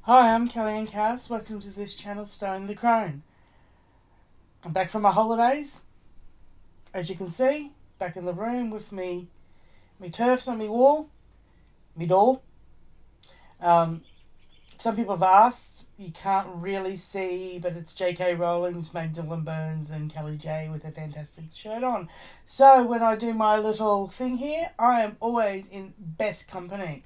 Hi, I'm Kellyanne Cass. Welcome to this channel, Stone the Crone. I'm back from my holidays. As you can see, back in the room with me turfs on me wall, me door. Um, some people have asked, you can't really see, but it's J.K. Rowling's made Dylan Burns and Kelly J with a fantastic shirt on. So when I do my little thing here, I am always in best company.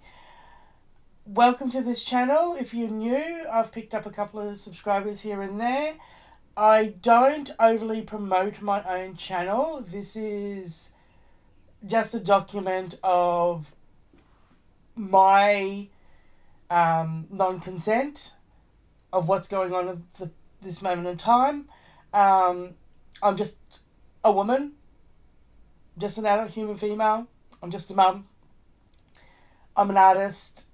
Welcome to this channel. If you're new, I've picked up a couple of subscribers here and there. I don't overly promote my own channel. This is just a document of my non-consent of what's going on at this moment in time. I'm just a woman, just an adult human female. I'm just a mum. I'm an artist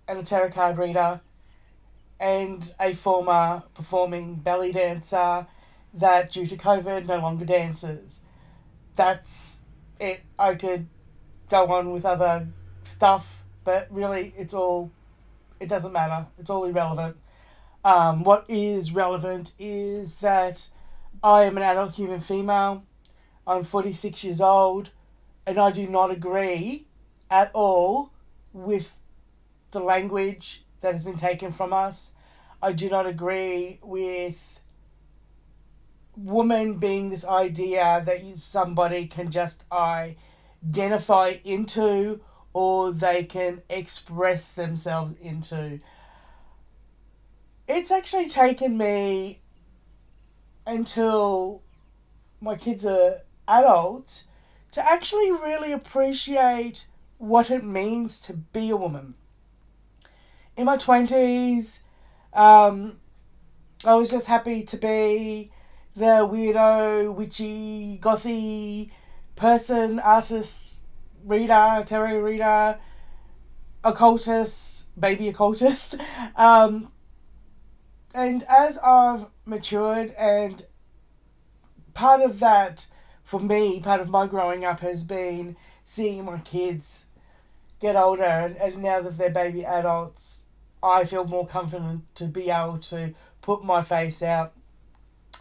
and a tarot card reader and a former performing belly dancer that due to COVID no longer dances. That's it. I could go on with other stuff, but really it doesn't matter. It's all irrelevant. What is relevant is that I am an adult human female. I'm 46 years old and I do not agree at all with the language that has been taken from us. I do not agree with woman being this idea that somebody can just identify into or they can express themselves into. It's actually taken me until my kids are adults to actually really appreciate what it means to be a woman. In my 20s, I was just happy to be the weirdo, witchy, gothy person, artist, reader, tarot reader, occultist, baby occultist. And as I've matured, and part of that, for me, part of my growing up has been seeing my kids get older, and now that they're baby adults, I feel more confident to be able to put my face out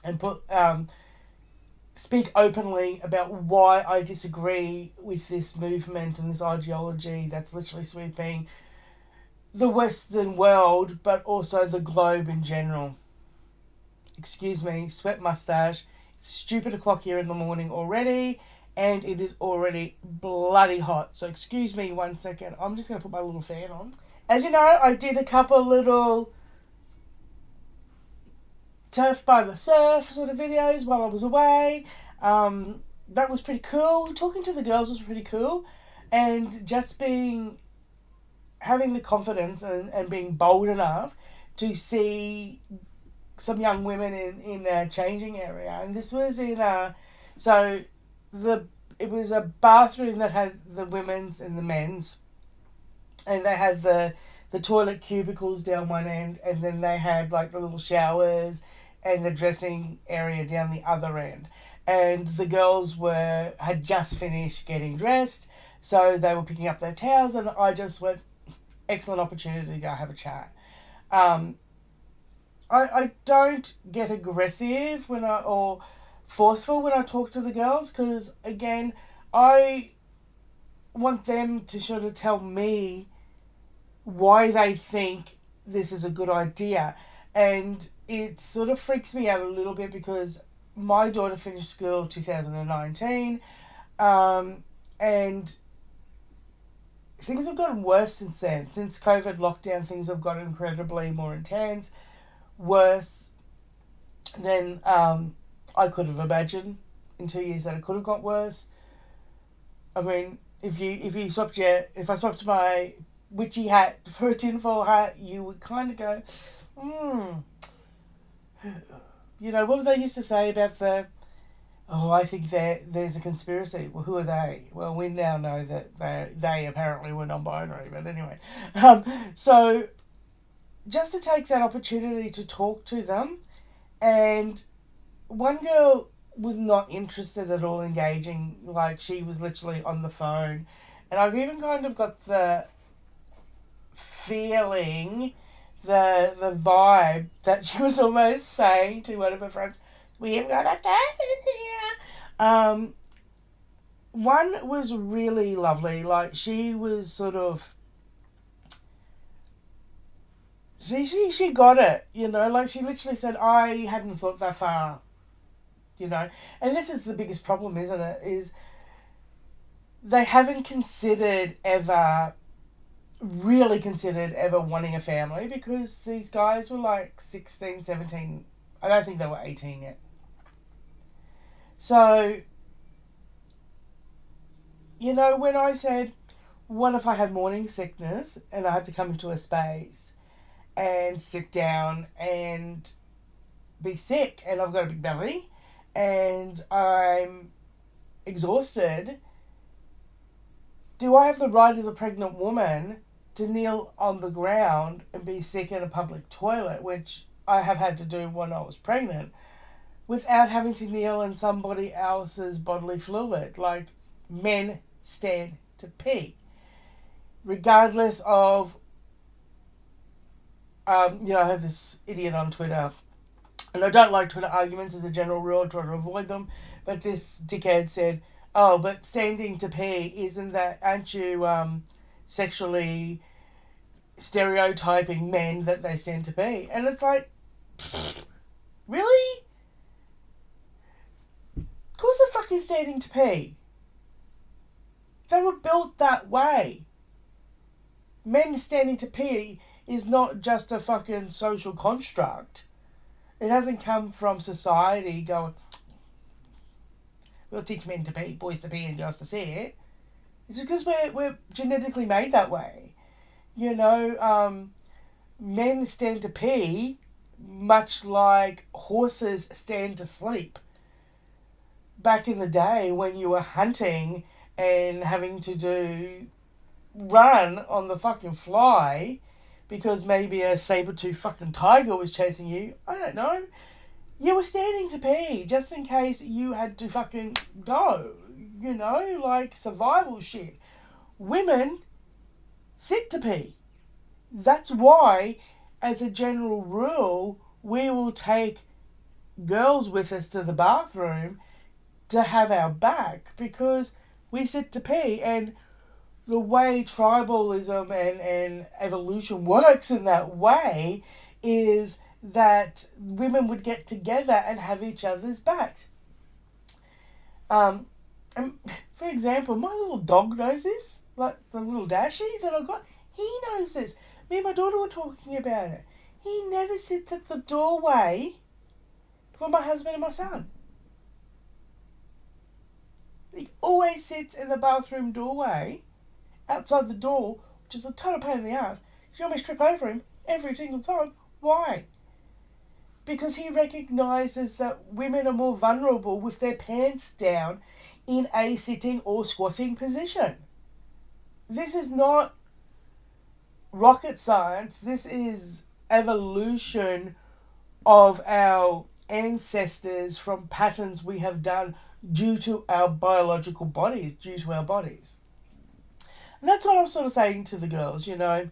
and speak openly about why I disagree with this movement and this ideology that's literally sweeping the Western world, but also the globe in general. Excuse me, sweat mustache. It's stupid o'clock here in the morning already, and it is already bloody hot. So excuse me 1 second. I'm just going to put my little fan on. As you know, I did a couple little turf by the surf sort of videos while I was away. That was pretty cool. Talking to the girls was pretty cool. And just having the confidence and being bold enough to see some young women in a changing area. And this was in it was a bathroom that had the women's and the men's, and they had the toilet cubicles down one end, and then they had like the little showers and the dressing area down the other end. And the girls had just finished getting dressed, so they were picking up their towels, and I just went, excellent opportunity to go have a chat. I don't get aggressive or forceful when I talk to the girls, because again, I want them to sort of tell me why they think this is a good idea. And it sort of freaks me out a little bit because my daughter finished school 2019, and things have gotten worse since then. Since COVID lockdown, things have gotten incredibly more intense, worse than I could have imagined in 2 years that it could have got worse. I mean, if I swapped my witchy hat for a tinfoil hat, you would kind of go, you know, what they used to say about I think there's a conspiracy. Well, who are they? Well, we now know that they apparently were non-binary, but anyway. So just to take that opportunity to talk to them, and one girl was not interested at all engaging, like she was literally on the phone, and I've even kind of got the feeling the vibe that she was almost saying to one of her friends, "We've got a death in here." One was really lovely. Like, she was sort of, she got it, you know. Like, she literally said, "I hadn't thought that far," you know. And this is the biggest problem, isn't it? Is they haven't really considered ever wanting a family, because these guys were like 16, 17. I don't think they were 18 yet. So, you know, when I said, what if I had morning sickness and I had to come into a space and sit down and be sick, and I've got a big belly and I'm exhausted, do I have the right as a pregnant woman to kneel on the ground and be sick in a public toilet, which I have had to do when I was pregnant, without having to kneel in somebody else's bodily fluid? Like, men stand to pee. Regardless of, you know, I have this idiot on Twitter, and I don't like Twitter arguments as a general rule, I try to avoid them, but this dickhead said, "Oh, but standing to pee, aren't you sexually stereotyping men that they stand to pee?" And it's like, really? Of course they're fucking standing to pee. They were built that way. Men standing to pee is not just a fucking social construct. It hasn't come from society going, "We'll teach men to pee, boys to pee, and girls to see it." It's because we're genetically made that way. You know, men stand to pee much like horses stand to sleep. Back in the day when you were hunting and having to run on the fucking fly because maybe a saber-tooth fucking tiger was chasing you, I don't know, you were standing to pee just in case you had to fucking go, you know, like survival shit. Women sit to pee. That's why, as a general rule, we will take girls with us to the bathroom to have our back, because we sit to pee. And the way tribalism and evolution works in that way is that women would get together and have each other's backs. And for example, my little dog knows this, like the little Dashie that I got. He knows this. Me and my daughter were talking about it. He never sits at the doorway for my husband and my son. He always sits in the bathroom doorway, outside the door, which is a total pain in the ass. She almost trip over him every single time. Why? Because he recognises that women are more vulnerable with their pants down in a sitting or squatting position. This is not rocket science. This is evolution of our ancestors from patterns we have done due to our biological bodies, due to our bodies. And that's what I'm sort of saying to the girls, you know.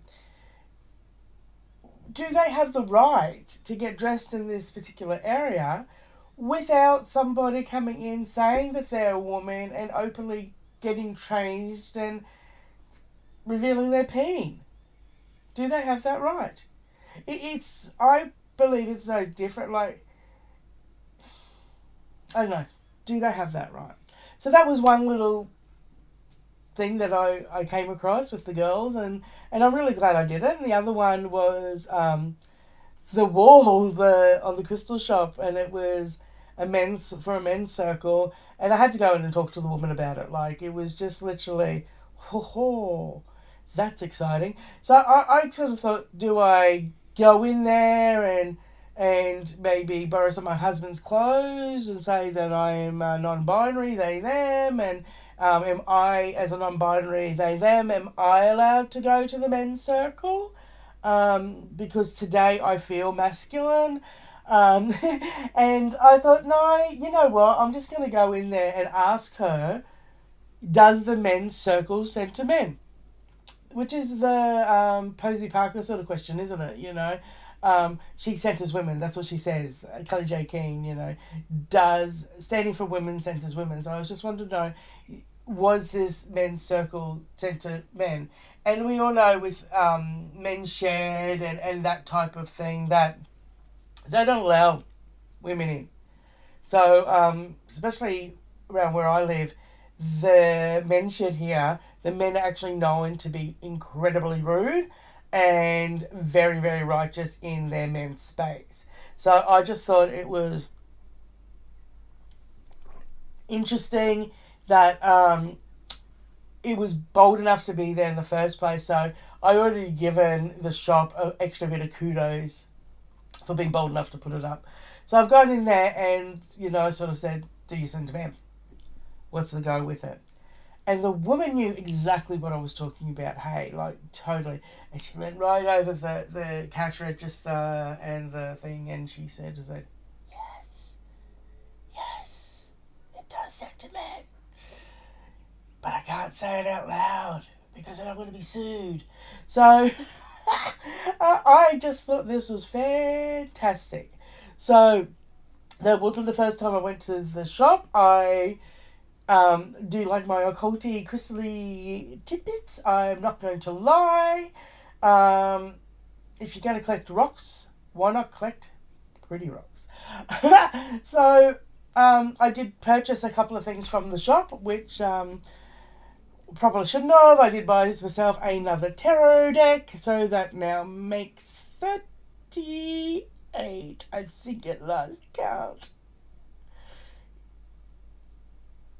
Do they have the right to get dressed in this particular area without somebody coming in saying that they're a woman and openly getting changed and revealing their peen? Do they have that right? I believe it's no different. Like, I don't know. Do they have that right? So that was one little thing that I came across with the girls, and I'm really glad I did it. And the other one was the wall on the crystal shop, and it was a men's circle, and I had to go in and talk to the woman about it. Like, it was just literally, that's exciting. So I sort of thought, do I go in there and maybe borrow some of my husband's clothes and say that I am non-binary, they, them, and am I, as a non-binary, they, them, am I allowed to go to the men's circle? Because today I feel masculine. And I thought, no, you know what, I'm just going to go in there and ask her, does the men's circle send to men? which is the Posey Parker sort of question, isn't it? She centers women. That's what she says. Kelly J. Keane, does standing for women centers women. So I was just wanting to know, was this men's circle center men? And we all know with men's shared and that type of thing that they don't allow women in. So especially around where I live, the men's shed here, the men are actually known to be incredibly rude and very, very righteous in their men's space. So I just thought it was interesting that it was bold enough to be there in the first place. So I already given the shop an extra bit of kudos for being bold enough to put it up. So I've gone in there and, sort of said, do you send to men? What's the go with it? And the woman knew exactly what I was talking about. Hey, like, totally. And she went right over the cash register and the thing, and she said, yes, it does send to men. But I can't say it out loud because then I'm going to be sued. So I just thought this was fantastic. So that wasn't the first time I went to the shop. I do like my occulty, crystally tidbits. I'm not going to lie. If you're going to collect rocks, why not collect pretty rocks? So I did purchase a couple of things from the shop, which probably shouldn't have. I did buy myself another tarot deck, so that now makes 38. I think at last count.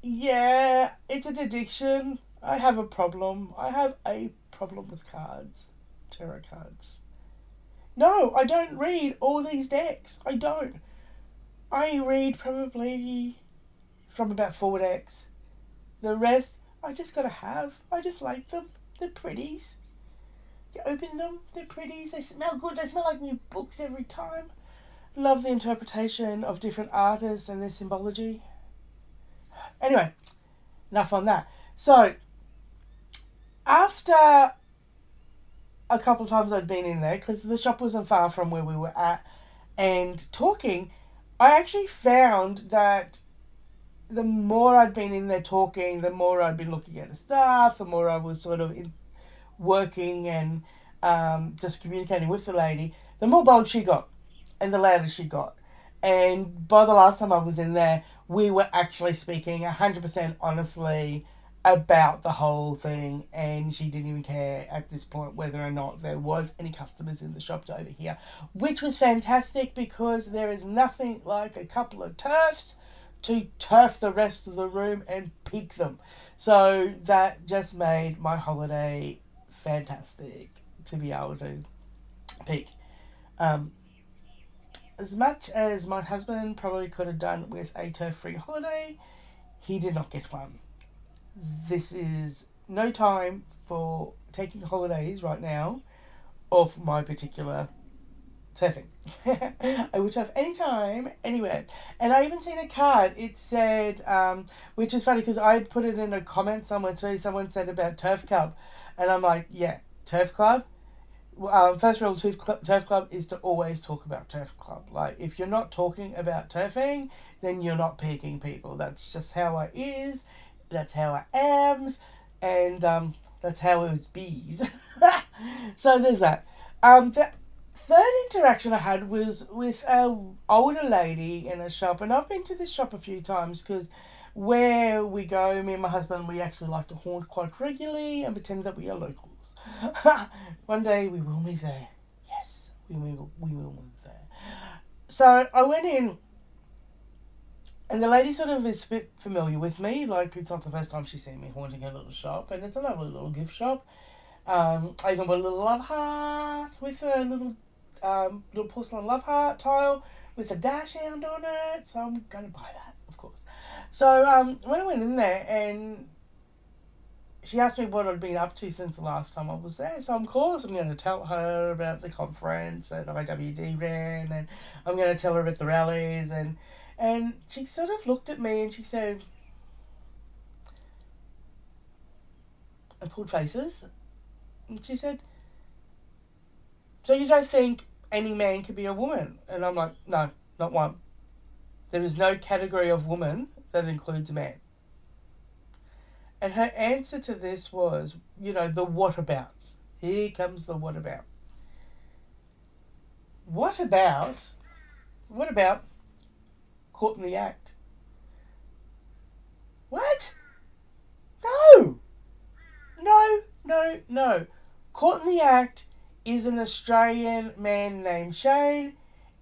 Yeah, it's an addiction. I have a problem. I have a problem with cards. Tarot cards. No, I don't read all these decks. I don't. I read probably from about 4 decks. The rest, I just gotta have. I just like them. They're pretties. You open them, they're pretties. They smell good. They smell like new books every time. Love the interpretation of different artists and their symbology. Anyway, enough on that. So, after a couple of times I'd been in there, because the shop wasn't far from where we were at, and talking, I actually found that the more I'd been in there talking, the more I'd been looking at the stuff, the more I was sort of working and just communicating with the lady, the more bold she got and the louder she got. And by the last time I was in there, we were actually speaking 100% honestly about the whole thing, and she didn't even care at this point whether or not there was any customers in the shop to overhear, which was fantastic because there is nothing like a couple of turfs to turf the rest of the room and peak them. So that just made my holiday fantastic to be able to peak. As much as my husband probably could have done with a turf-free holiday, he did not get one. This is no time for taking holidays right now of my particular surfing. I would have any time, anywhere. And I even seen a card. It said, which is funny because I had put it in a comment somewhere too. Someone said about Turf Club. And I'm like, yeah, Turf Club. First rule of Turf Club is to always talk about Turf Club. Like, if you're not talking about turfing, then you're not peaking people. That's just how I is. That's how I am. And that's how it was bees. So there's that. The third interaction I had was with an older lady in a shop. And I've been to this shop a few times because where we go, me and my husband, we actually like to haunt quite regularly and pretend that we are locals. One day we will move there. Yes, we will move there. So I went in, and the lady sort of is a bit familiar with me. Like, it's not the first time she's seen me haunting her little shop, and it's a lovely little gift shop. I even bought a little love heart with a little porcelain love heart tile with a dash hand on it. So I'm going to buy that, of course. So when I went in there, and she asked me what I'd been up to since the last time I was there. So, of course, I'm going to tell her about the conference that IWD ran, and I'm going to tell her about the rallies. And she sort of looked at me and she said, and pulled faces, And she said, so you don't think any man could be a woman? And I'm like, no, not one. There is no category of woman that includes man. And her answer to this was, the whatabouts. Here comes the whatabout. What about caught in the act? What? No! No, no, no. Caught in the Act is an Australian man named Shane,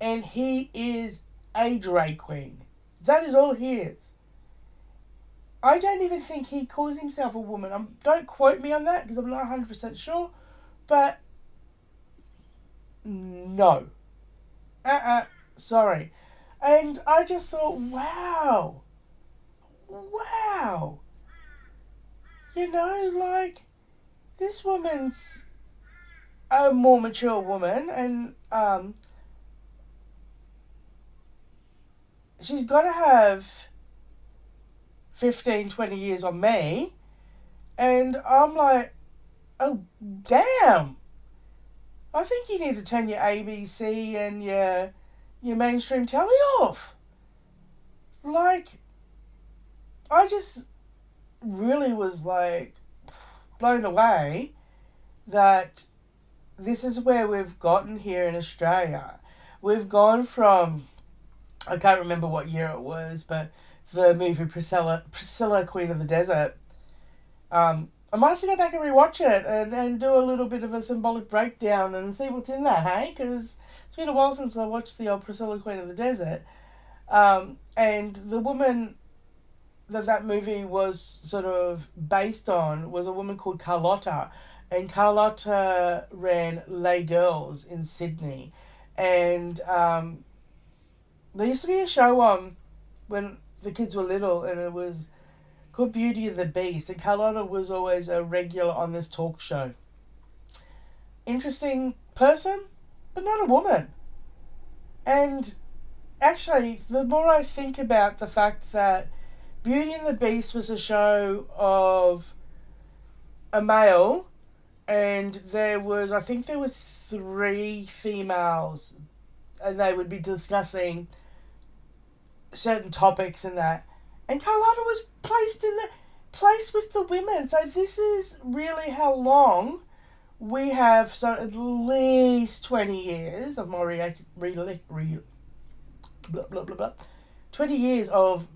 and he is a drag queen. That is all he is. I don't even think he calls himself a woman. Don't quote me on that because I'm not 100% sure, but no. Sorry. And I just thought, wow. Wow. This woman's a more mature woman, and she's got to have 15, 20 years on me, and I'm like, oh, damn. I think you need to turn your ABC and your mainstream telly off. I just really was, blown away that this is where we've gotten here in Australia. We've gone from, I can't remember what year it was, but the movie Priscilla, Queen of the Desert. I might have to go back and rewatch it and do a little bit of a symbolic breakdown and see what's in that, hey? Because it's been a while since I watched the old Priscilla, Queen of the Desert. And the woman that movie was sort of based on was a woman called Carlotta. And Carlotta ran Les Girls in Sydney. And there used to be a show on when the kids were little, and it was called Beauty and the Beast. And Carlotta was always a regular on this talk show. Interesting person, but not a woman. And actually, the more I think about the fact that Beauty and the Beast was a show of a male, and I think there was 3 females, and they would be discussing certain topics and that. And Carlotta was placed in the place with the women. So this is really how long we have. So at least 20 years of more blah blah blah blah. 20 years of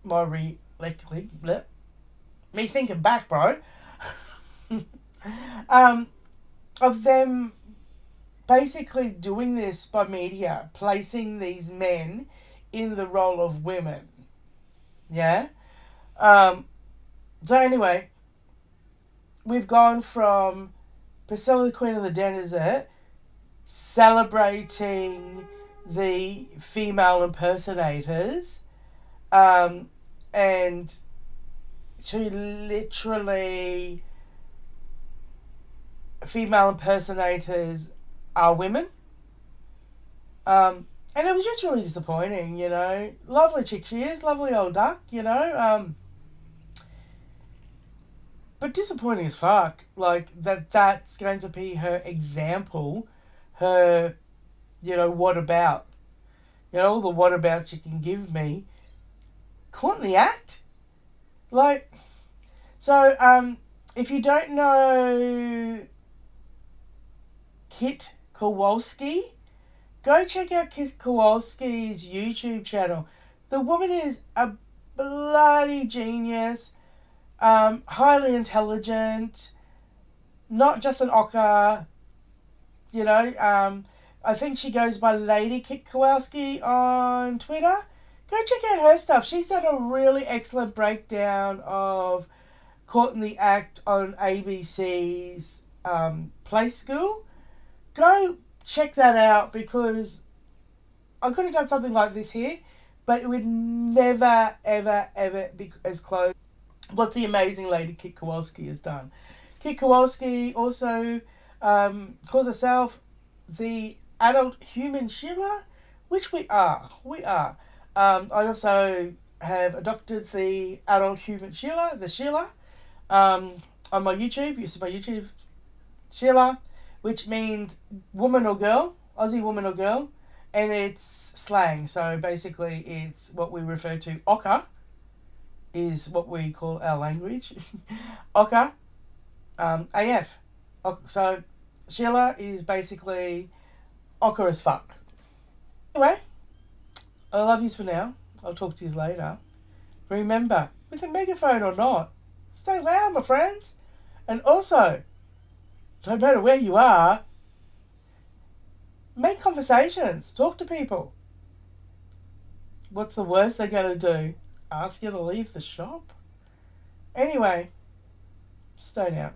more blah. Me thinking back, bro. Of them basically doing this by media, placing these men in the role of women. Yeah? So anyway, we've gone from Priscilla, Queen of the Desert, celebrating the female impersonators, and to literally female impersonators are women. And it was just really disappointing, Lovely chick she is, lovely old duck, but disappointing as fuck. That's going to be her example, her, what about? All the what about you can give me. Caught in the act? If you don't know Kit Kowalski, go check out Kit Kowalski's YouTube channel. The woman is a bloody genius, highly intelligent, not just an ochre, I think she goes by Lady Kit Kowalski on Twitter. Go check out her stuff. She's done a really excellent breakdown of Caught in the Act on ABC's Play School. Go check that out, because I could have done something like this here, but it would never, ever, ever be as close what the amazing Lady Kit Kowalski has done. Kit Kowalski also calls herself the adult human Sheila, which we are. I also have adopted the adult human Sheila, the Sheila, on my YouTube. You see my YouTube Sheila, which means woman or girl, Aussie woman or girl, and it's slang. So basically, it's what we refer to. Ocker is what we call our language. Ocker, AF. So Sheila is basically ocker as fuck. Anyway, I love yous for now. I'll talk to yous later. Remember, with a megaphone or not, stay loud, my friends. And also, no matter where you are, make conversations. Talk to people. What's the worst they're going to do? Ask you to leave the shop? Anyway, stay now.